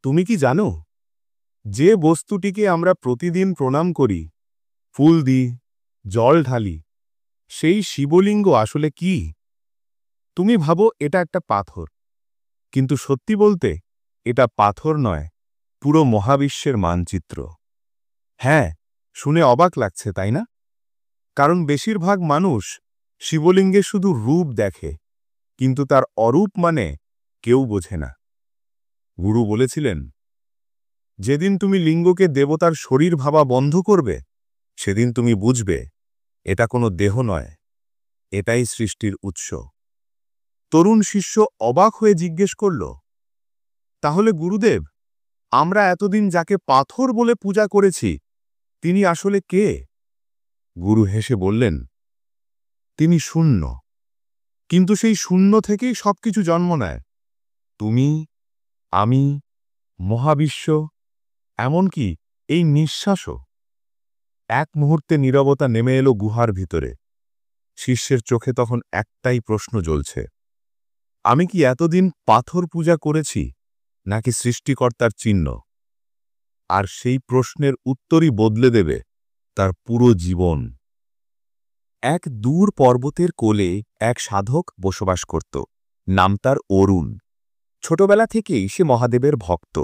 তুমি কি জানো, যে বস্তুটিকে আমরা প্রতিদিন প্রণাম করি, ফুল দিই, জল ঢালি, সেই শিবলিঙ্গ আসলে কি? তুমি ভাবো এটা একটা পাথর, কিন্তু সত্যি বলতে এটা পাথর নয়, পুরো মহাবিশ্বের মানচিত্র। হ্যাঁ, শুনে অবাক লাগছে তাই না? কারণ বেশিরভাগ মানুষ শিবলিঙ্গে শুধু রূপ দেখে, কিন্তু তার অরূপ মানে কেউ বোঝে না। গুরু বলেছিলেন, যেদিন তুমি লিঙ্গকে দেবতার শরীর ভাবা বন্ধ করবে, সেদিন তুমি বুঝবে এটা কোনো দেহ নয়, এটাই সৃষ্টির উৎস। তরুণ শিষ্য অবাক হয়ে জিজ্ঞেস করল, তাহলে গুরুদেব, আমরা এতদিন যাকে পাথর বলে পূজা করেছি, তিনি আসলে কে? গুরু হেসে বললেন, তিনি শূন্য। কিন্তু সেই শূন্য থেকেই সবকিছু জন্ম নেয়। তুমি, আমি, মহাবিশ্ব, এমনকি এই নিঃশ্বাসও। এক মুহূর্তে নীরবতা নেমে এলো গুহার ভিতরে। শিষ্যের চোখে তখন একটাই প্রশ্ন জ্বলছে, আমি কি এতদিন পাথর পূজা করেছি, নাকি সৃষ্টিকর্তার চিহ্ন? আর সেই প্রশ্নের উত্তরই বদলে দেবে তার পুরো জীবন। এক দূর পর্বতের কোলে এক সাধক বসবাস করত। নাম তার অরুণ। ছোটবেলা থেকেই সে মহাদেবের ভক্ত।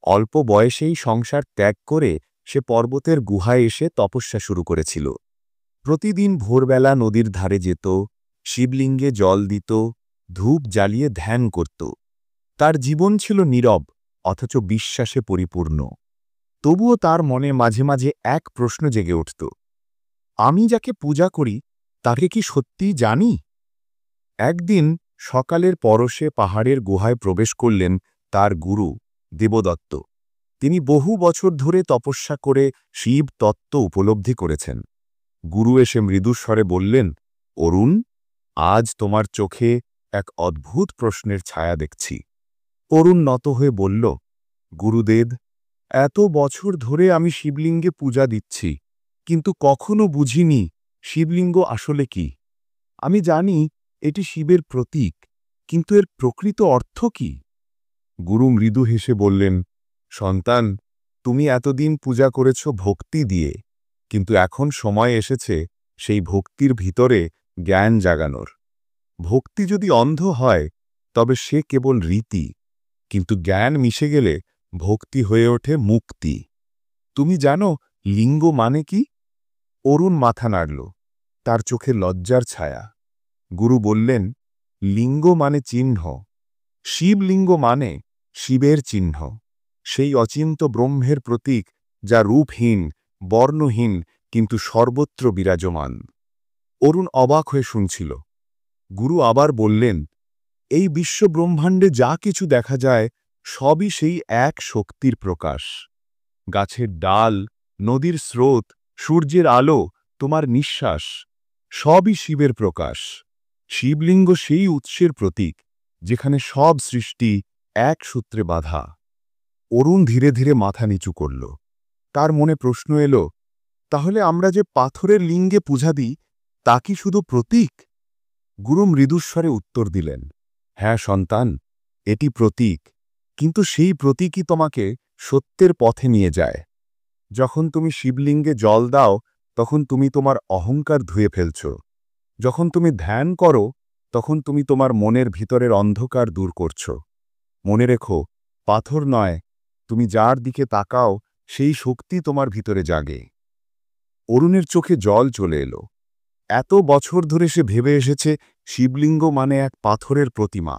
অল্প বয়সেই সংসার ত্যাগ করে সে পর্বতের গুহায় এসে তপস্যা শুরু করেছিল। প্রতিদিন ভোরবেলা নদীর ধারে যেত, শিবলিঙ্গে জল দিত, ধূপ জ্বালিয়ে ধ্যান করত। তার জীবন ছিল নীরব, অথচ বিশ্বাসে পরিপূর্ণ। তবুও তার মনে মাঝে মাঝে এক প্রশ্ন জেগে উঠত, আমি যাকে পূজা করি তাকে কি সত্যিই জানি? একদিন সকালের পরশে পাহাড়ের গুহায় প্রবেশ করলেন তার গুরু দেবদত্ত। তিনি বহু বছর ধরে তপস্যা করে শিব তত্ত্ব উপলব্ধি করেছেন। গুরু এসে মৃদুস্বরে বললেন, অরুণ, আজ তোমার চোখে এক অদ্ভুত প্রশ্নের ছায়া দেখছি। অরুণ নত হয়ে বলল, গুরুদেব, এত বছর ধরে আমি শিবলিঙ্গে পূজা দিচ্ছি, কিন্তু কখনো বুঝিনি শিবলিঙ্গ আসলে কি। আমি জানি এটি শিবের প্রতীক, কিন্তু এর প্রকৃত অর্থ কি? গুরু মৃদু হেসে বললেন, সন্তান, তুমি এতদিন পূজা করেছ ভক্তি দিয়ে, কিন্তু এখন সময় এসেছে সেই ভক্তির ভিতরে জ্ঞান জাগানোর। ভক্তি যদি অন্ধ হয় তবে সে কেবল রীতি, কিন্তু জ্ঞান মিশে গেলে ভক্তি হয়ে ওঠে মুক্তি। তুমি জানো লিঙ্গ মানে কি? অরুণ মাথা নাড়ল, তার চোখে লজ্জার ছায়া। গুরু বললেন, লিঙ্গ মানে চিহ্ন। শিবলিঙ্গ মানে শিবের চিহ্ন, সেই অচিন্ত ব্রহ্মের প্রতীক, যা রূপহীন, বর্ণহীন, কিন্তু সর্বত্র বিরাজমান। অরুণ অবাক হয়ে শুনছিল। গুরু আবার বললেন, এই বিশ্বব্রহ্মাণ্ডে যা কিছু দেখা যায় সবই সেই এক শক্তির প্রকাশ। গাছের ডাল, নদীর স্রোত, সূর্যের আলো, তোমার নিঃশ্বাস, সবই শিবের প্রকাশ। শিবলিঙ্গ সেই উৎসের প্রতীক, যেখানে সব সৃষ্টি এক সূত্রে বাঁধা। অরুণ ধীরে ধীরে মাথা নিচু করল। তার মনে প্রশ্ন এলো, তাহলে আমরা যে পাথরের লিঙ্গে পূজা দিই, তা কি শুধু প্রতীক? গুরু মৃদুস্বরে উত্তর দিলেন, হ্যাঁ সন্তান, এটি প্রতীক, কিন্তু সেই প্রতীকই তোমাকে সত্যের পথে নিয়ে যায়। যখন তুমি শিবলিঙ্গে জল দাও, তখন তুমি তোমার অহংকার ধুয়ে ফেলছ। যখন তুমি ধ্যান করো, তখন তুমি তোমার মনের ভিতরের অন্ধকার দূর করছ। মনে রেখো, পাথর নয়, তুমি যার দিকে তাকাও সেই শক্তি তোমার ভিতরে জাগে। অরুণের চোখে জল চলে এলো। এত বছর ধরে সে ভেবে এসেছে শিবলিঙ্গ মানে এক পাথরের প্রতিমা,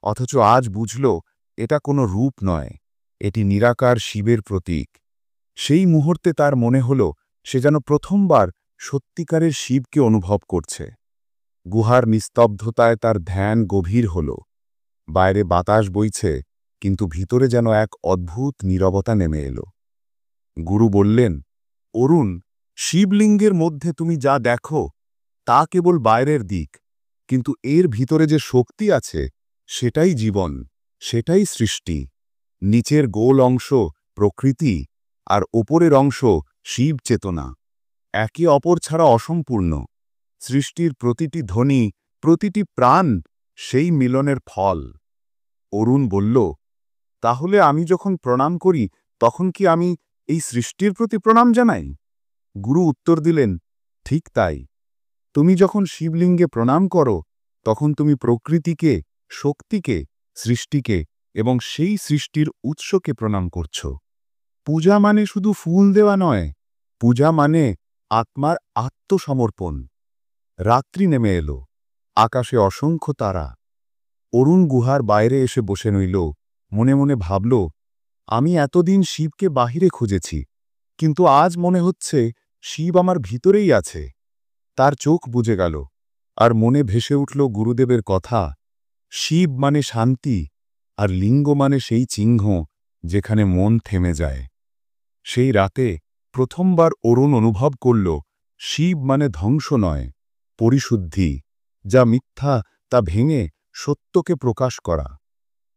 অথচ আজ বুঝল এটা কোনো রূপ নয়, এটি নিরাকার শিবের প্রতীক। সেই মুহূর্তে তার মনে হল সে যেন প্রথমবার সত্যিকারের শিবকে অনুভব করছে। গুহার নিস্তব্ধতায় তার ধ্যান গভীর হল। বাইরে বাতাস বইছে, কিন্তু ভিতরে যেন এক অদ্ভুত নীরবতা নেমে এলো। গুরু বললেন, অরুণ, শিবলিঙ্গের মধ্যে তুমি যা দেখো তা কেবল বাইরের দিক, কিন্তু এর ভিতরে যে শক্তি আছে সেটাই জীবন, সেটাই সৃষ্টি। নিচের গোল অংশ প্রকৃতি, আর ওপরের অংশ শিব চেতনা, একে অপর ছাড়া অসম্পূর্ণ। সৃষ্টির প্রতিটি ধ্বনি, প্রতিটি প্রাণ সেই মিলনের ফল। অরুণ বলল, তাহলে আমি যখন প্রণাম করি তখন কি আমি এই সৃষ্টির প্রতি প্রণাম জানাই? গুরু উত্তর দিলেন, ঠিক তাই। তুমি যখন শিবলিঙ্গে প্রণাম করো তখন তুমি প্রকৃতিকে, শক্তিকে, সৃষ্টিকে এবং সেই সৃষ্টির উৎসকে প্রণাম করছ। পূজা মানে শুধু ফুল দেওয়া নয়, পূজা মানে আত্মার আত্মসমর্পণ। রাত্রি নেমে এলো, আকাশে অসংখ্য তারা। অরুণ গুহার বাইরে এসে বসে রইল, মনে মনে ভাবল, আমি এতদিন শিবকে বাহিরে খুঁজেছি, কিন্তু আজ মনে হচ্ছে শিব আমার ভিতরেই আছে। তার চোখ বুজে গেল, আর মনে ভেসে উঠল গুরুদেবের কথা, শিব মানে শান্তি, আর লিঙ্গ মানে সেই চিহ্ন যেখানে মন থেমে যায়। সেই রাতে প্রথমবার অরুণ অনুভব করল, শিব মানে ধ্বংস নয়, পরিশুদ্ধি, যা মিথ্যা তা ভেঙে সত্যকে প্রকাশ করা।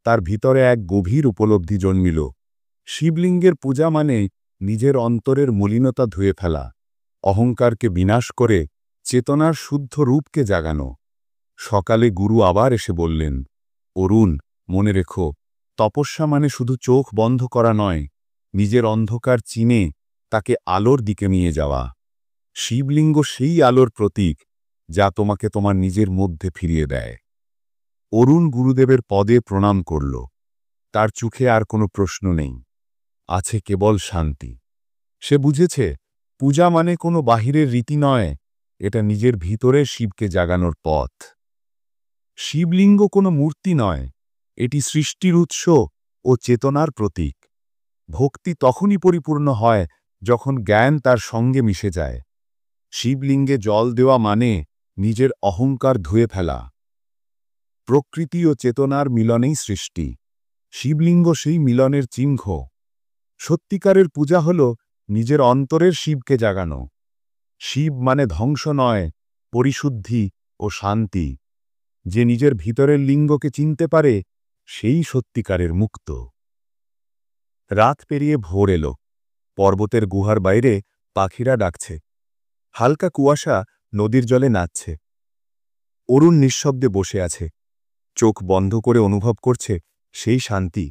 তার ভিতরে এক গভীর উপলব্ধি জন্মিল, শিবলিঙ্গের পূজা মানে নিজের অন্তরের মলিনতা ধুয়ে ফেলা, অহংকারকে বিনাশ করে চেতনার শুদ্ধ রূপকে জাগানো। সকালে গুরু আবার এসে বললেন, অরুণ, মনে রেখো, তপস্যা মানে শুধু চোখ বন্ধ করা নয়, নিজের অন্ধকার চিনে তাকে আলোর দিকে নিয়ে যাওয়া। শিবলিঙ্গ সেই আলোর প্রতীক যা তোমাকে তোমার নিজের মধ্যে ফিরিয়ে দেয়। অরুণ গুরুদেবের পদে প্রণাম করল। তার চোখে আর কোনো প্রশ্ন নেই, আছে কেবল শান্তি। সে বুঝেছে, পূজা মানে কোনো বাহিরের রীতি নয়, এটা নিজের ভিতরে শিবকে জাগানোর পথ। শিবলিঙ্গ কোনো মূর্তি নয়, এটি সৃষ্টির উৎস ও চেতনার প্রতীক। ভক্তি তখনই পরিপূর্ণ হয় যখন জ্ঞান তার সঙ্গে মিশে যায়। শিবলিঙ্গে জল দেওয়া মানে নিজের অহংকার ধুয়ে ফেলা। প্রকৃতি ও চেতনার মিলনেই সৃষ্টি। শিবলিঙ্গ সেই মিলনের চিহ্ন। সত্যিকারের পূজা হল নিজের অন্তরের শিবকে জাগানো। শিব মানে ধ্বংস নয়, পরিশুদ্ধি ও শান্তি। যে নিজের ভিতরের লিঙ্গকে চিনতে পারে সেই সত্যিকারের মুক্ত। রাত পেরিয়ে ভোর এলো। পর্বতের গুহার বাইরে পাখিরা ডাকছে। হালকা কুয়াশা নদীর জলে নাচছে। অরুণ নিঃশব্দে বসে আছে, চোখ বন্ধ করে অনুভব করছে সেই শান্তি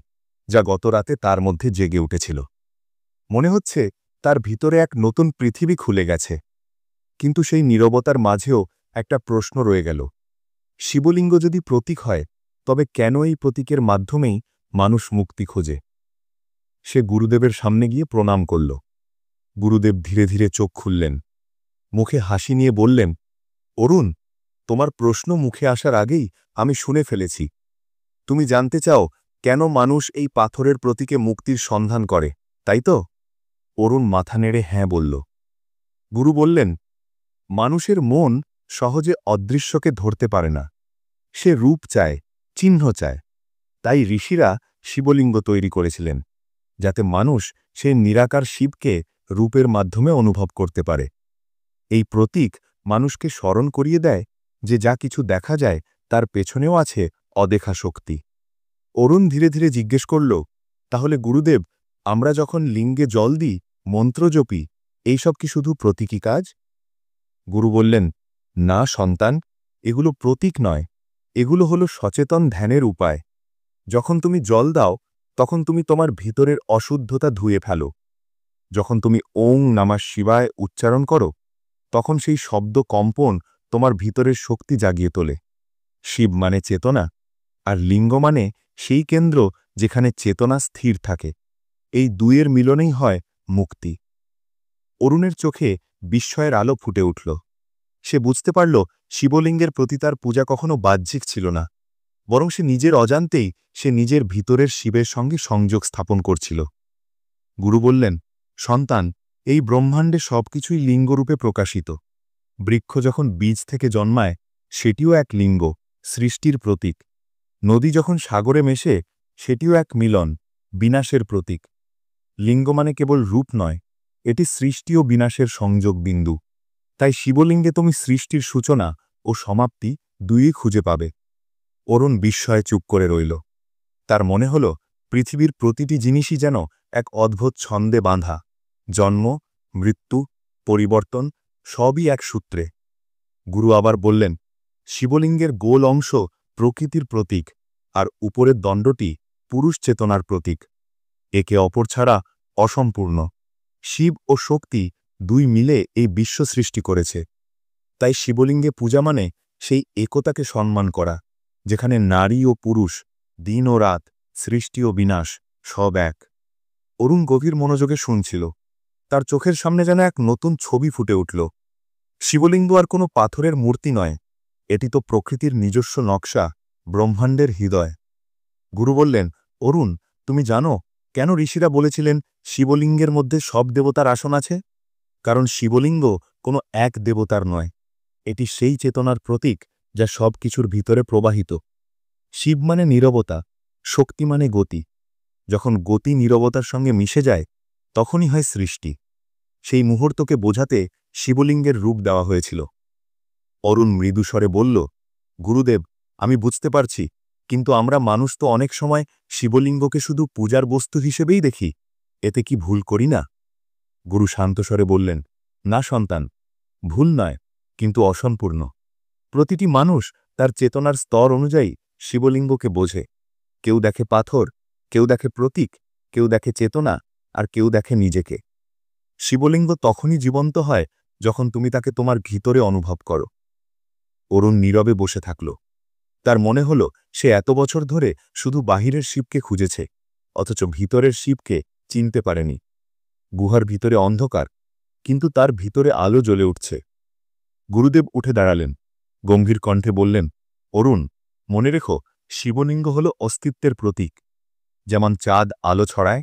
যা গত রাতে তার মধ্যে জেগে উঠেছিল। মনে হচ্ছে তার ভিতরে এক নতুন পৃথিবী খুলে গেছে। কিন্তু সেই নীরবতার মাঝেও একটা প্রশ্ন রয়ে গেল, শিবলিঙ্গ যদি প্রতীক হয় তবে কেন এই প্রতীকের মাধ্যমেই মানুষ মুক্তি খোঁজে? সে গুরুদেবের সামনে গিয়ে প্রণাম করল। গুরুদেব ধীরে ধীরে চোখ খুললেন, মুখে হাসি নিয়ে বললেন, অরুণ, তোমার প্রশ্ন মুখে আসার আগেই আমি শুনে ফেলেছি। তুমি জানতে চাও কেন মানুষ এই পাথরের প্রতীকে মুক্তির সন্ধান করে, তাই তো? অরুণ মাথা নেড়ে হ্যাঁ বলল। গুরু বললেন, মানুষের মন সহজে অদৃশ্যকে ধরতে পারে না। সে রূপ চায়, চিহ্ন চায়। তাই ঋষিরা শিবলিঙ্গ তৈরি করেছিলেন, যাতে মানুষ সেই নিরাকার শিবকে রূপের মাধ্যমে অনুভব করতে পারে। এই প্রতীক মানুষকে স্মরণ করিয়ে দেয় যে যা কিছু দেখা যায় তার পেছনেও আছে অদেখা শক্তি। অরুণ ধীরে ধীরে জিজ্ঞেস করল, তাহলে গুরুদেব, আমরা যখন লিঙ্গে জল দিই, মন্ত্র জপি, এইসব কি শুধু প্রতীকী কাজ? গুরু বললেন, না সন্তান, এগুলো প্রতীক নয়, এগুলো হলো সচেতন ধ্যানের উপায়। যখন তুমি জল দাও তখন তুমি তোমার ভিতরের অশুদ্ধতা ধুয়ে ফেলো। যখন তুমি ওং নমঃ শিবায় উচ্চারণ করো তখন সেই শব্দ কম্পন তোমার ভিতরের শক্তি জাগিয়ে তোলে। শিব মানে চেতনা, আর লিঙ্গ মানে সেই কেন্দ্র যেখানে চেতনা স্থির থাকে। এই দুইয়ের মিলনেই হয় মুক্তি। অরুণের চোখে বিস্ময়ের আলো ফুটে উঠল। সে বুঝতে পারল শিবলিঙ্গের প্রতি তার পূজা কখনো বাহ্যিক ছিল না, বরং সে নিজের অজান্তেই সে নিজের ভিতরের শিবের সঙ্গে সংযোগ স্থাপন করছিল। গুরু বললেন, সন্তান, এই ব্রহ্মাণ্ডে সবকিছুই লিঙ্গরূপে প্রকাশিত। বৃক্ষ যখন বীজ থেকে জন্মায় সেটিও এক লিঙ্গ, সৃষ্টির প্রতীক। নদী যখন সাগরে মেশে সেটিও এক মিলন, বিনাশের প্রতীক। লিঙ্গ মানে কেবল রূপ নয়, এটি সৃষ্টি ও বিনাশের সংযোগ বিন্দু। তাই শিবলিঙ্গে তুমি সৃষ্টির সূচনা ও সমাপ্তি দুইই খুঁজে পাবে। অরুণ বিস্ময়ে চুপ করে রইল। তার মনে হল পৃথিবীর প্রতিটি জিনিসই যেন এক অদ্ভুত ছন্দে বাঁধা। জন্ম, মৃত্যু, পরিবর্তন সবই এক সূত্রে। গুরু আবার বললেন, শিবলিঙ্গের গোল অংশ প্রকৃতির প্রতীক, আর উপরের দণ্ডটি পুরুষ চেতনার প্রতীক, একে অপর ছাড়া অসম্পূর্ণ। শিব ও শক্তি দুই মিলে এই বিশ্ব সৃষ্টি করেছে। তাই শিবলিঙ্গে পূজা মানে সেই একতাকে সম্মান করা, যেখানে নারী ও পুরুষ, দিন ও রাত, সৃষ্টি ও বিনাশ সব এক। অরুণ গভীর মনোযোগে শুনছিল। তার চোখের সামনে যেন এক নতুন ছবি ফুটে উঠল। শিবলিঙ্গ আর কোনো পাথরের মূর্তি নয়, এটি তো প্রকৃতির নিজস্ব নকশা, ব্রহ্মাণ্ডের হৃদয়। গুরু বললেন, অরুণ, তুমি জানো কেন ঋষিরা বলেছিলেন শিবলিঙ্গের মধ্যে সব দেবতার আসন আছে? কারণ শিবলিঙ্গ কোনো এক দেবতার নয়, এটি সেই চেতনার প্রতীক যা সব কিছুর ভিতরে প্রবাহিত। শিব মানে নীরবতা, শক্তি মানে গতি। যখন গতি নীরবতার সঙ্গে মিশে যায়, তখনই হয় সৃষ্টি। সেই মুহূর্তকে বোঝাতে শিবলিঙ্গের রূপ দেওয়া হয়েছিল। অরুণ মৃদুস্বরে বলল, গুরুদেব, আমি বুঝতে পারছি, কিন্তু আমরা মানুষ তো অনেক সময় শিবলিঙ্গকে শুধু পূজার বস্তু হিসেবেই দেখি। এতে কি ভুল করি না? গুরু শান্তস্বরে বললেন, না সন্তান, ভুল নয়, কিন্তু অসম্পূর্ণ। প্রতিটি মানুষ তার চেতনার স্তর অনুযায়ী শিবলিঙ্গকে বোঝে। কেউ দেখে পাথর, কেউ দেখে প্রতীক, কেউ দেখে চেতনা, আর কেউ দেখে নিজেকে। শিবলিঙ্গ তখনই জীবন্ত হয় যখন তুমি তাকে তোমার ভিতরে অনুভব করো। অরুণ নীরবে বসে থাকল। তার মনে হল সে এত বছর ধরে শুধু বাহিরের শিবকে খুঁজেছে, অথচ ভিতরের শিবকে চিনতে পারেনি। গুহার ভিতরে অন্ধকার, কিন্তু তার ভিতরে আলো জ্বলে উঠছে। গুরুদেব উঠে দাঁড়ালেন, গম্ভীর কণ্ঠে বললেন, অরুণ, মনে রেখো, শিবলিঙ্গ হল অস্তিত্বের প্রতীক। যেমন চাঁদ আলো ছড়ায়,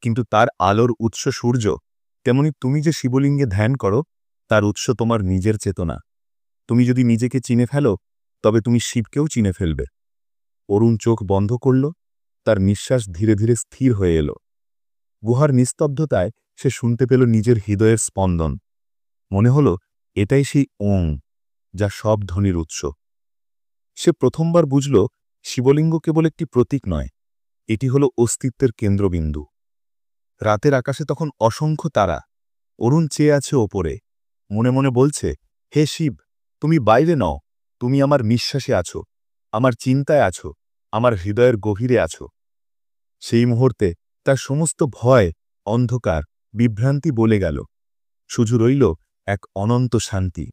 কিন্তু তার আলোর উৎস সূর্য, তেমনি তুমি যে শিবলিঙ্গে ধ্যান করো, তার উৎস তোমার নিজের চেতনা। তুমি যদি নিজেকে চিনে ফেলো, তবে তুমি শিবকেও চিনে ফেলবে। অরুণ চোখ বন্ধ করল, তার নিঃশ্বাস ধীরে ধীরে স্থির হয়ে এল। গুহার নিস্তব্ধতায় সে শুনতে পেল নিজের হৃদয়ের স্পন্দন। মনে হল এটাই সেই ওং, যা সব ধ্বনির উৎস। সে প্রথমবার বুঝল শিবলিঙ্গ কেবল একটি প্রতীক নয়, এটি হল অস্তিত্বের কেন্দ্রবিন্দু। রাতের আকাশে তখন অসংখ্য তারা। অরুণ চেয়ে আছে ওপরে, মনে মনে বলছে, হে শিব, তুমি বাইরে নও, তুমি আমার নিঃশ্বাসে আছো, আমার চিন্তায় আছো, আমার হৃদয়ের গভীরে আছো। সেই মুহূর্তে তার সমস্ত ভয়, অন্ধকার, বিভ্রান্তি বলে গেল। শুধু রইল এক অনন্ত শান্তি।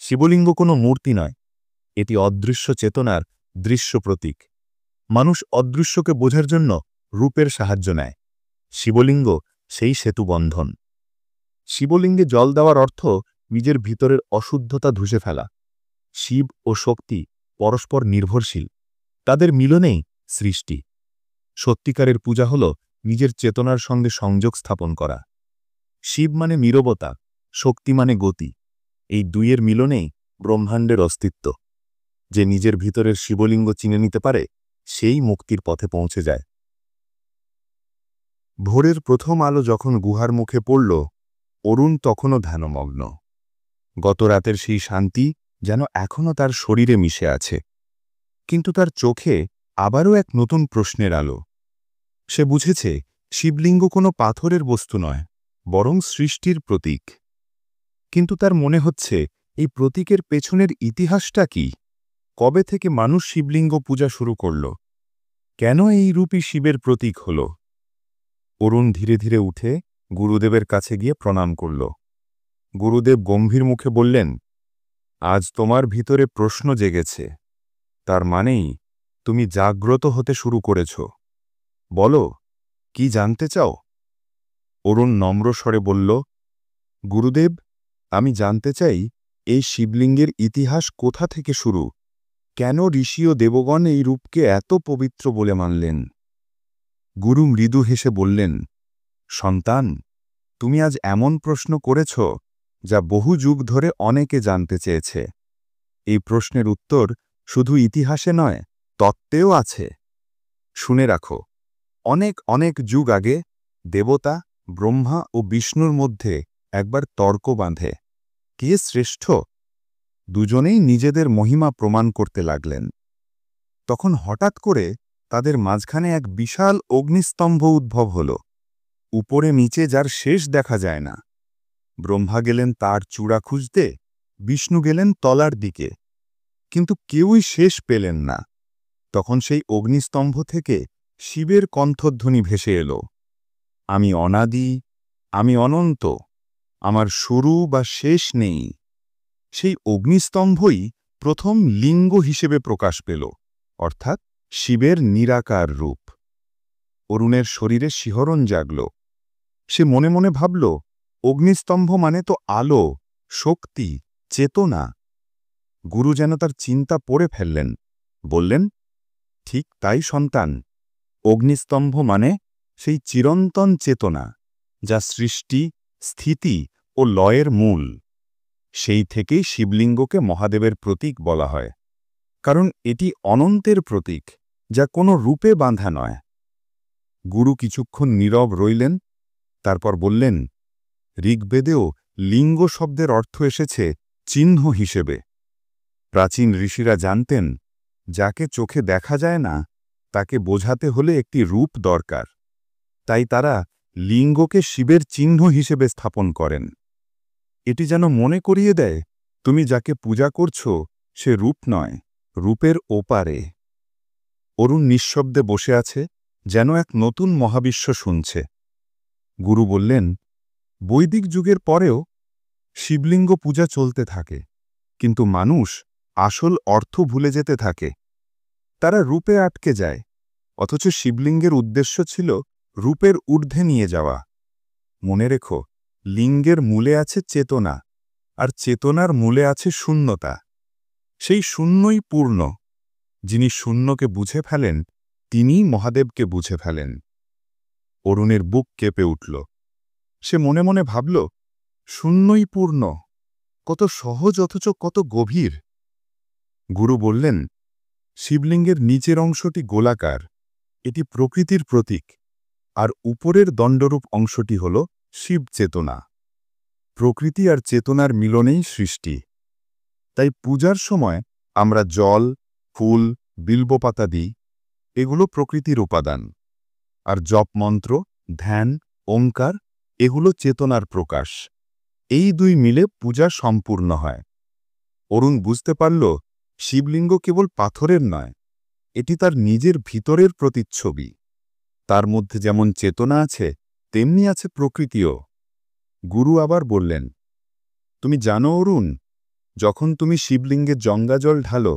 শিবলিঙ্গ কোনো মূর্তি নয়, এটি অদৃশ্য চেতনার দৃশ্য প্রতীক। মানুষ অদৃশ্যকে বোঝার জন্য রূপের সাহায্য নেয়। শিবলিঙ্গ সেই সেতুবন্ধন। শিবলিঙ্গে জল দেওয়ার অর্থ নিজের ভিতরের অশুদ্ধতা ধুসে ফেলা। শিব ও শক্তি পরস্পর নির্ভরশীল, তাদের মিলনেই সৃষ্টি। সত্যিকারের পূজা হল নিজের চেতনার সঙ্গে সংযোগ স্থাপন করা। শিব মানে নীরবতা, শক্তি মানে গতি। এই দুইয়ের মিলনেই ব্রহ্মাণ্ডের অস্তিত্ব। যে নিজের ভিতরের শিবলিঙ্গ চিনে নিতে পারে, সেই মুক্তির পথে পৌঁছে যায়। ভোরের প্রথম আলো যখন গুহার মুখে পড়ল, অরুণ তখনও ধ্যানমগ্ন। গত রাতের সেই শান্তি যেন এখনও তার শরীরে মিশে আছে। কিন্তু তার চোখে আবারও এক নতুন প্রশ্নের আলো। সে বুঝেছে শিবলিঙ্গ কোনো পাথরের বস্তু নয়, বরং সৃষ্টির প্রতীক। কিন্তু তার মনে হচ্ছে এই প্রতীকের পেছনের ইতিহাসটা কি? কবে থেকে মানুষ শিবলিঙ্গ পূজা শুরু করল? কেন এই রূপই শিবের প্রতীক হল? অরুণ ধীরে ধীরে উঠে গুরুদেবের কাছে গিয়ে প্রণাম করল। গুরুদেব গম্ভীর মুখে বললেন, আজ তোমার ভিতরে প্রশ্ন জেগেছে, তার মানেই তুমি জাগ্রত হতে শুরু করেছ। বলো, কি জানতে চাও? অরুণ নম্র স্বরে বলল, গুরুদেব, আমি জানতে চাই এই শিবলিঙ্গের ইতিহাস কোথা থেকে শুরু? কেন ঋষি ও দেবগণ এই রূপকে এত পবিত্র বলে মানলেন? গুরু মৃদু হেসে বললেন, সন্তান, তুমি আজ এমন প্রশ্ন করেছ যা বহু যুগ ধরে অনেকে জানতে চেয়েছে। এই প্রশ্নের উত্তর শুধু ইতিহাসে নয়, তত্ত্বেও আছে। শুনে রাখো, অনেক অনেক যুগ আগে দেবতা, ব্রহ্মা ও বিষ্ণুর মধ্যে একবার তর্ক বাঁধে। কে শ্রেষ্ঠ? দুজনেই নিজেদের মহিমা প্রমাণ করতে লাগলেন। তখন হঠাৎ করে তাদের মাঝখানে এক বিশাল অগ্নিস্তম্ভ উদ্ভব হল, উপরে নিচে যার শেষ দেখা যায় না। ব্রহ্মা গেলেন তার চূড়া খুঁজতে, বিষ্ণু গেলেন তলার দিকে, কিন্তু কেউই শেষ পেলেন না। তখন সেই অগ্নিস্তম্ভ থেকে শিবের কণ্ঠধ্বনি ভেসে এল, আমি অনাদি, আমি অনন্ত, আমার শুরু বা শেষ নেই। সেই অগ্নিস্তম্ভই প্রথম লিঙ্গ হিসেবে প্রকাশ পেল, অর্থাৎ শিবের নিরাকার রূপ। অরুণের শরীরে শিহরণ জাগল। সে মনে মনে ভাবল, অগ্নিস্তম্ভ মানে তো আলো, শক্তি, চেতনা। গুরু যেন তার চিন্তা পড়ে ফেললেন, বললেন, ঠিক তাই সন্তান, অগ্নিস্তম্ভ মানে সেই চিরন্তন চেতনা, যা সৃষ্টি, স্থিতি ও লয়ের মূল। সেই থেকেই শিবলিঙ্গকে মহাদেবের প্রতীক বলা হয়, কারণ এটি অনন্তের প্রতীক, যা কোনো রূপে বাঁধা নয়। গুরু কিছুক্ষণ নীরব রইলেন, তারপর বললেন, ঋগ্বেদেও লিঙ্গ শব্দের অর্থ এসেছে চিহ্ন হিসেবে। প্রাচীন ঋষিরা জানতেন, যাকে চোখে দেখা যায় না তাকে বোঝাতে হলে একটি রূপ দরকার। তাই তারা লিঙ্গকে শিবের চিহ্ন হিসেবে স্থাপন করেন। এটি যেন মনে করিয়ে দেয়, তুমি যাকে পূজা করছ সে রূপ নয়, রূপের ওপারে। অরুণ নিঃশব্দে বসে আছে, যেন এক নতুন মহাবিশ্ব শুনছে। গুরু বললেন, বৈদিক যুগের পরেও শিবলিঙ্গ পূজা চলতে থাকে, কিন্তু মানুষ আসল অর্থ ভুলে যেতে থাকে। তারা রূপে আটকে যায়, অথচ শিবলিঙ্গের উদ্দেশ্য ছিল রূপের ঊর্ধ্বে নিয়ে যাওয়া। মনে রেখো, লিঙ্গের মূলে আছে চেতনা, আর চেতনার মূলে আছে শূন্যতা। সেই শূন্যই পূর্ণ। যিনি শূন্যকে বুঝে ফেলেন, তিনিই মহাদেবকে বুঝে ফেলেন। অরুণের বুক কেঁপে উঠল। সে মনে মনে ভাবল, শূন্যই পূর্ণ, কত সহজ অথচ কত গভীর। গুরু বললেন, শিবলিঙ্গের নিচের অংশটি গোলাকার, এটি প্রকৃতির প্রতীক, আর উপরের দণ্ডরূপ অংশটি হল শিব চেতনা। প্রকৃতি আর চেতনার মিলনেই সৃষ্টি। তাই পূজার সময় আমরা জল, ফুল, বিল্বপাতা দিই, এগুলো প্রকৃতির উপাদান। আর জপমন্ত্র, ধ্যান, ওঙ্কার, এগুলো চেতনার প্রকাশ। এই দুই মিলে পূজা সম্পূর্ণ হয়। অরুণ বুঝতে পারল, শিবলিঙ্গ কেবল পাথরের নয়, এটি তার নিজের ভিতরের প্রতিচ্ছবি। তার মধ্যে যেমন চেতনা আছে, তেমনি আছে প্রকৃতিও। গুরু আবার বললেন, তুমি জানো অরুণ, যখন তুমি শিবলিঙ্গে গঙ্গাজল ঢালো,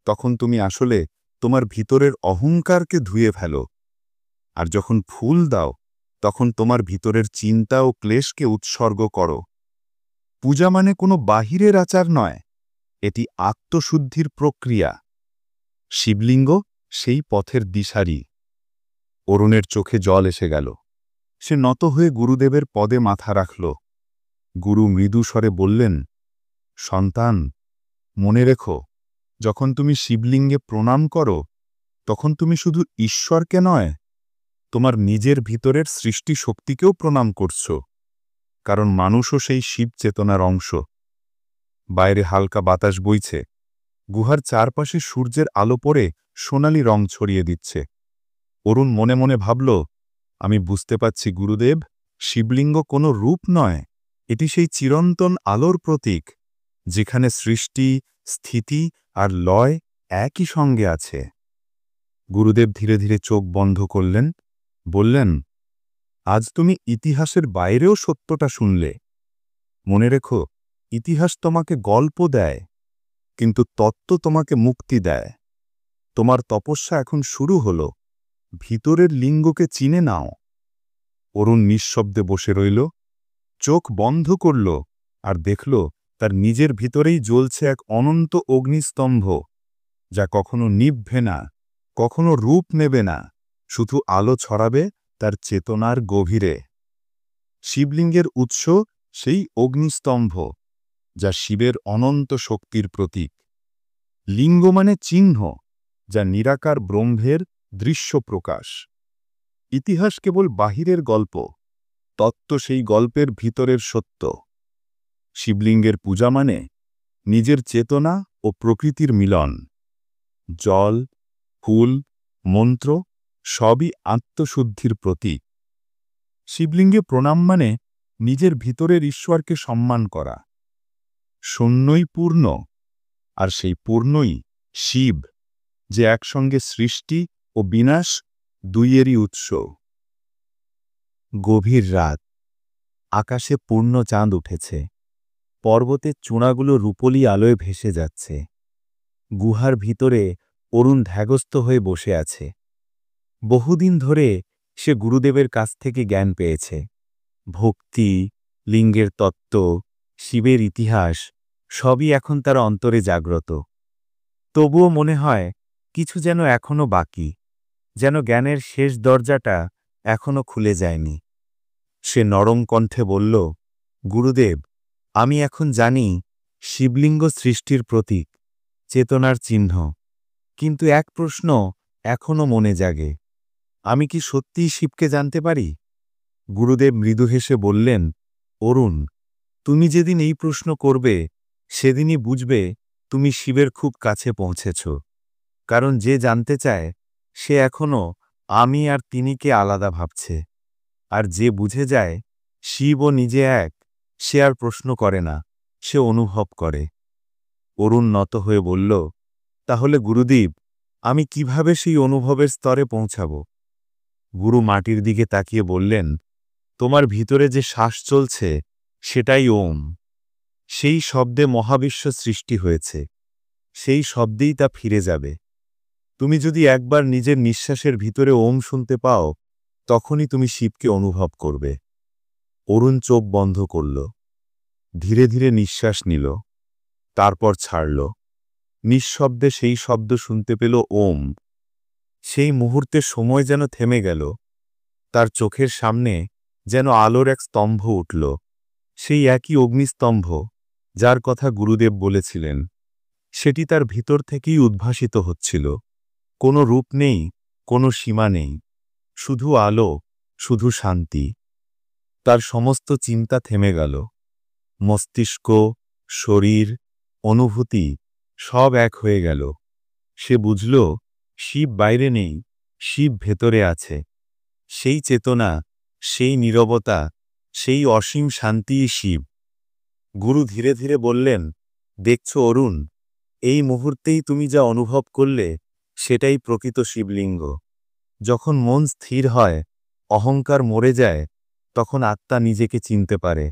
তখন তুমি আসলে তোমার ভিতরের অহংকারকে ধুয়ে ফেলো। আর যখন ফুল দাও, তখন তোমার ভিতরের চিন্তা ও ক্লেশকে উৎসর্গ করো। পূজা মানে কোনো বাহিরের আচার নয়, এটি আত্মশুদ্ধির প্রক্রিয়া। শিবলিঙ্গ সেই পথের দিশারি। অরুণের চোখে জল এসে গেল। সে নত হয়ে গুরুদেবের পদে মাথা রাখল। গুরু মৃদু স্বরে বললেন, সন্তান, মনে রেখো, যখন তুমি শিবলিঙ্গে প্রণাম করো, তখন তুমি শুধু ঈশ্বরকে নয়, তোমার নিজের ভিতরের সৃষ্টি শক্তিকেও প্রণাম করছ। কারণ মানুষও সেই শিব চেতনার অংশ। বাইরে হালকা বাতাস বইছে, গুহার চারপাশে সূর্যের আলো পড়ে সোনালি রং ছড়িয়ে দিচ্ছে। অরুণ মনে মনে ভাবল, আমি বুঝতে পারছি গুরুদেব, শিবলিঙ্গ কোনো রূপ নয়, এটি সেই চিরন্তন আলোর প্রতীক, যেখানে সৃষ্টি, স্থিতি আর লয় একই সঙ্গে আছে। গুরুদেব ধীরে ধীরে চোখ বন্ধ করলেন, বললেন, আজ তুমি ইতিহাসের বাইরেও সত্যটা শুনলে। মনে রেখো, ইতিহাস তোমাকে গল্প দেয়, কিন্তু তত্ত্ব তোমাকে মুক্তি দেয়। তোমার তপস্যা এখন শুরু হল, ভিতরের লিঙ্গকে চিনে নাও। অরুণ নিঃশব্দে বসে রইল, চোখ বন্ধ করল, আর দেখল তার নিজের ভিতরেই জ্বলছে এক অনন্ত অগ্নিস্তম্ভ, যা কখনো নিভবে না, কখনো রূপ নেবে না, শুধু আলো ছড়াবে তার চেতনার গভীরে। শিবলিঙ্গের উৎস সেই অগ্নিস্তম্ভ, যা শিবের অনন্ত শক্তির প্রতীক। লিঙ্গ মানে চিহ্ন, যা নিরাকার ব্রহ্মের দৃশ্য প্রকাশ। ইতিহাস কেবল বাহিরের গল্প, তত্ত্ব সেই গল্পের ভিতরের সত্য। শিবলিঙ্গের পূজা মানে নিজের চেতনা ও প্রকৃতির মিলন। জল, ফুল, মন্ত্র সবই আত্মশুদ্ধির প্রতীক। শিবলিঙ্গে প্রণাম মানে নিজের ভিতরের ঈশ্বরকে সম্মান করা। শূন্যই পূর্ণ, আর সেই পূর্ণই শিব, যে একসঙ্গে সৃষ্টি ও বিনাশ, দুইয়েরই উৎস। গভীর রাত, আকাশে পূর্ণ চাঁদ উঠেছে, পর্বতের চূড়াগুলো রূপলি আলোয় ভেসে যাচ্ছে। গুহার ভিতরে অরুণ ধ্যাগস্থ হয়ে বসে আছে। বহুদিন ধরে সে গুরুদেবের কাছ থেকে জ্ঞান পেয়েছে। ভক্তি, লিঙ্গের তত্ত্ব, শিবের ইতিহাস সবই এখন তার অন্তরে জাগ্রত। তবুও মনে হয় কিছু যেন এখনো বাকি, যেন জ্ঞানের শেষ দরজাটা এখনো খুলে যায়নি। সে নরম কণ্ঠে বলল, গুরুদেব, আমি এখন জানি শিবলিঙ্গ সৃষ্টির প্রতীক, চেতনার চিহ্ন। কিন্তু এক প্রশ্ন এখনো মনে জাগে, আমি কি সত্যিই শিবকে জানতে পারি? গুরুদেব মৃদু হেসে বললেন, অরুণ, তুমি যেদিন এই প্রশ্ন করবে সেদিনই বুঝবে তুমি শিবের খুব কাছে পৌঁছেছ। কারণ যে জানতে চায় সে এখনো আমি আর তিনিকে আলাদা ভাবছে। আর যে বুঝে যায় শিব ও নিজে এক, সে আর প্রশ্ন করে না, সে অনুভব করে। অরুণ নত হয়ে বলল, তাহলে গুরুদেব, আমি কিভাবে সেই অনুভবের স্তরে পৌঁছাব? গুরু মাটির দিকে তাকিয়ে বললেন, তোমার ভিতরে যে শ্বাস চলছে সেটাই ওম। সেই শব্দে মহাবিশ্ব সৃষ্টি হয়েছে, সেই শব্দেই তা ফিরে যাবে। তুমি যদি একবার নিজের নিঃশ্বাসের ভিতরে ওম শুনতে পাও, তখনই তুমি শিবকে অনুভব করবে। অরুণ চোখ বন্ধ করল, ধীরে ধীরে নিঃশ্বাস নিল, তারপর ছাড়ল। নিঃশব্দে সেই শব্দ শুনতে পেল ওম। সেই মুহূর্তে সময় যেন থেমে গেল। তার চোখের সামনে যেন আলোর এক স্তম্ভ উঠল, সেই একই অগ্নিস্তম্ভ যার কথা গুরুদেব বলেছিলেন। সেটি তার ভিতর থেকেই উদ্ভাসিত হচ্ছিল। কোনো রূপ নেই, কোনো সীমা নেই, শুধু আলো, শুধু শান্তি। তার সমস্ত চিন্তা থেমে গেল। মস্তিষ্ক, শরীর, অনুভূতি সব এক হয়ে গেল। সে বুঝল শিব বাইরে নেই, শিব ভেতরে আছে। সেই চেতনা, সেই নীরবতা, সেই অসীম শান্তিই শিব। গুরু ধীরে ধীরে বললেন, দেখছ অরুণ, এই মুহূর্তেই তুমি যা অনুভব করলে সেটাই প্রকৃত শিবলিঙ্গ। যখন মন স্থির হয়, অহংকার মরে যায়, তখন আত্মা নিজেকে চিনতে পারে,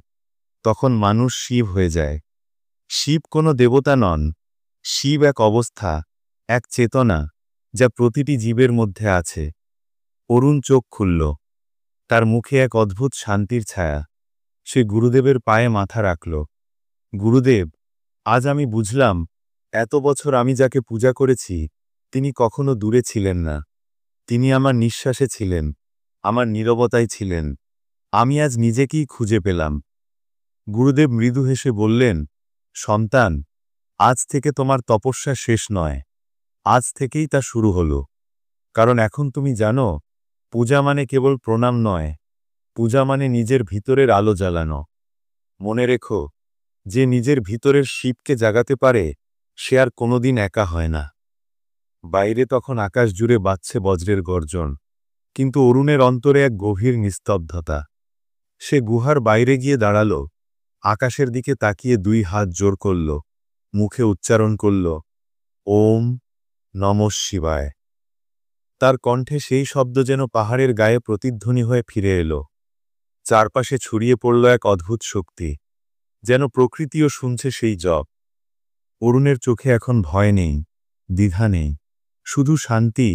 তখন মানুষ শিব হয়ে যায়। শিব কোনো দেবতা নন, শিব এক অবস্থা, এক চেতনা, যা প্রতিটি জীবের মধ্যে আছে। অরুণ চোখ খুলল, তার মুখে এক অদ্ভুত শান্তির ছায়া। সে গুরুদেবের পায়ে মাথা রাখল। গুরুদেব, আজ আমি বুঝলাম, এত বছর আমি যাকে পূজা করেছি তিনি কখনো দূরে ছিলেন না। তিনি আমার নিঃশ্বাসে ছিলেন, আমার নীরবতায় ছিলেন। আমি আজ নিজেকেই খুঁজে পেলাম। গুরুদেব মৃদু হেসে বললেন, সন্তান, আজ থেকে তোমার তপস্যা শেষ নয়, আজ থেকেই তা শুরু হলো। কারণ এখন তুমি জানো, পূজা মানে কেবল প্রণাম নয়, পূজা মানে নিজের ভিতরের আলো জ্বালানো। মনে রেখো, যে নিজের ভিতরের শিবকে জাগাতে পারে সে আর কোনোদিন একা হয় না। বাইরে তখন আকাশ জুড়ে বাজছে বজ্রের গর্জন, কিন্তু অরুণের অন্তরে এক গভীর নিস্তব্ধতা। সে গুহার বাইরে গিয়ে দাঁড়াল, আকাশের দিকে তাকিয়ে দুই হাত জোর করল, মুখে উচ্চারণ করল, ওম নমঃ শিবায়। তার কণ্ঠে সেই শব্দ যেন পাহাড়ের গায়ে প্রতিধ্বনি হয়ে ফিরে এলো। চারপাশে ছড়িয়ে পড়ল এক অদ্ভুত শক্তি, যেন প্রকৃতিও শুনছে সেই জপ। অরুণের চোখে এখন ভয় নেই, দ্বিধা নেই, শুধু শান্তি,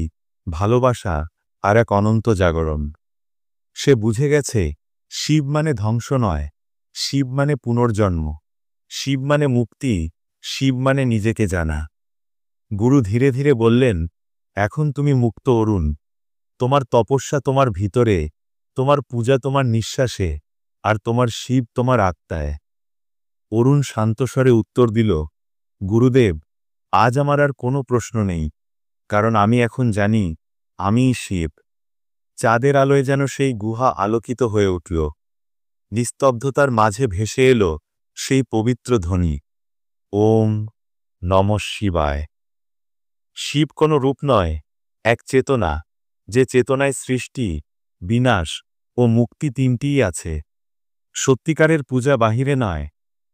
ভালোবাসা আর এক অনন্ত জাগরণ। সে বুঝে গেছে, শিব মানে ধ্বংস নয়, শিব মানে পুনর্জন্ম, শিব মানে মুক্তি, শিব মানে নিজেকে জানা। গুরু ধীরে ধীরে বললেন, এখন তুমি মুক্ত অরুণ। তোমার তপস্যা তোমার ভিতরে, তোমার পূজা তোমার নিঃশ্বাসে, আর তোমার শিব তোমার আত্মায়। অরুণ শান্তস্বরে উত্তর দিল, গুরুদেব, আজ আমার আর কোনো প্রশ্ন নেই, কারণ আমি এখন জানি আমিই শিব। চাঁদের আলোয় যেন সেই গুহা আলোকিত হয়ে উঠল। নিস্তব্ধতার মাঝে ভেসে এলো সেই পবিত্র ধ্বনি, ওম নমঃ শিবায়। শিব কোনো রূপ নয়, এক চেতনা, যে চেতনায় সৃষ্টি, বিনাশ ও মুক্তি তিনটিই আছে। সত্যিকারের পূজা বাহিরে নয়,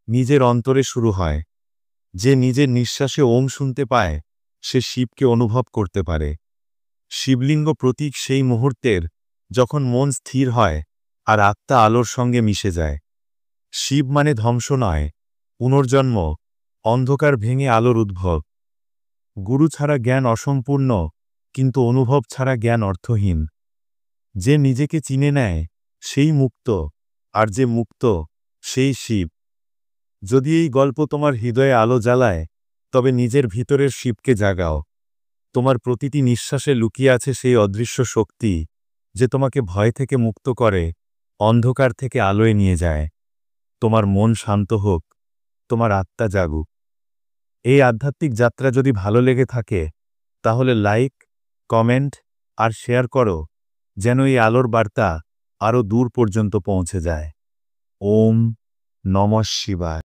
নিজের অন্তরে শুরু হয়। যে নিজের নিঃশ্বাসে ওম শুনতে পায় সে শিবকে অনুভব করতে পারে। শিবলিঙ্গ প্রতীক সেই মুহূর্তের যখন মন স্থির হয় আর আত্মা আলোর সঙ্গে মিশে যায়। শিব মানে ধ্বংস নয়, পুনর্জন্ম, অন্ধকার ভেঙে আলোর উদ্ভব। গুরু ছাড়া জ্ঞান অসম্পূর্ণ, কিন্তু অনুভব ছাড়া জ্ঞান অর্থহীন। যে নিজেকে চিনে নেয় সেই মুক্ত, আর যে মুক্ত সেই শিব। যদি এই গল্প তোমার হৃদয়ে আলো জ্বালায়, তবে নিজের ভিতরের শিবকে জাগাও। তোমার প্রতিটি নিঃশ্বাসে লুকিয়ে আছে সেই অদৃশ্য শক্তি, যে তোমাকে ভয় থেকে মুক্ত করে, অন্ধকার থেকে আলোয় নিয়ে যায়। তোমার মন শান্ত হোক, তোমার আত্মা জাগুক। এই আধ্যাত্মিক যাত্রা যদি ভালো লেগে থাকে, তাহলে লাইক, কমেন্ট আর শেয়ার করো, যেন এই আলোর বার্তা আরও দূর পর্যন্ত পৌঁছে যায়। ওম নমঃ শিবায়।